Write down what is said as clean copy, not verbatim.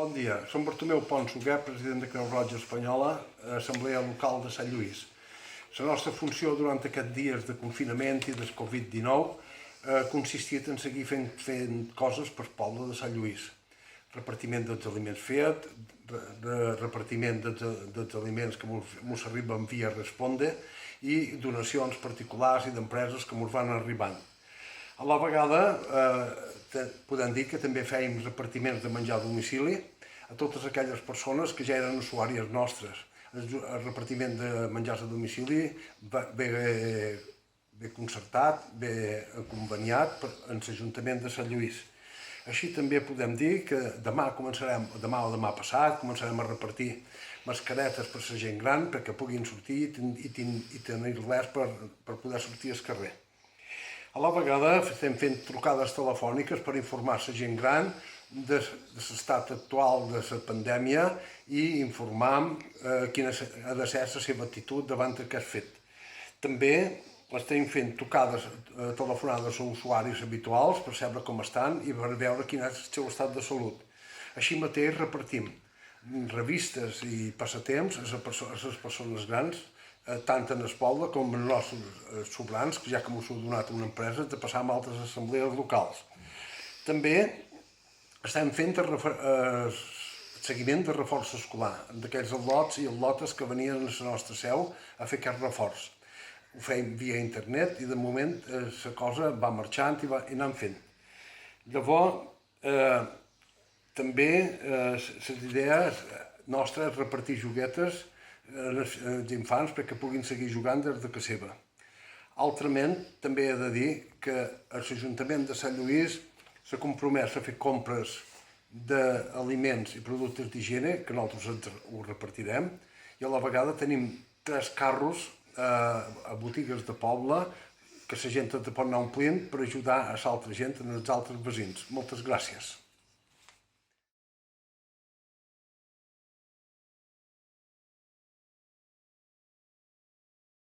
Bon dia, som Bartomeu Pons Huguet, president de Creu Roja Espanyola, Assemblea Local de Sant Lluís. La nostra funció durant aquests dies de confinament i del Covid-19 ha consistit en seguir fent coses per poble de Sant Lluís. Repartiment dels aliments fet, repartiment dels aliments que ens arriben via Responde i donacions particulars i d'empreses que ens van arribant. A la vegada podem dir que també fèiem repartiments de menjar a domicili a totes aquelles persones que ja eren usuàries nostres. El repartiment de menjars a domicili ve concertat, ve conveniat amb l'Ajuntament de Sant Lluís. Així també podem dir que demà o demà passat començarem a repartir mascaretes per a la gent gran perquè puguin sortir i tenir-les per poder sortir al carrer. A la vegada estem fent trucades telefòniques per informar la gent gran de l'estat actual de la pandèmia i informar quina ha de ser la seva actitud davant d'aquest fet. També estem fent trucades telefonades a usuaris habituals per saber com estan i per veure quin és el seu estat de salut. Així mateix repartim revistes i passatemps a les persones grans, tant en el poble com en els nostres sobrants, ja que ens ho ha donat una empresa, de passar amb altres assemblees locals. També estem fent seguiment de reforç escolar, d'aquells al·lots i al·lotes que venien a la nostra seu a fer aquest reforç. Ho fèiem via internet i de moment la cosa va marxant i anem fent. Llavors, també l'idea nostra és repartir joguetes als infants perquè puguin seguir jugant des de casa seva. Altrament, també he de dir que l'Ajuntament de Sant Lluís s'ha compromès a fer compres d'aliments i productes d'higiene, que nosaltres ho repartirem, i a la vegada tenim 3 carros a botigues de poble que la gent pot anar omplint per ajudar a l'altra gent, als altres veïns. Moltes gràcies.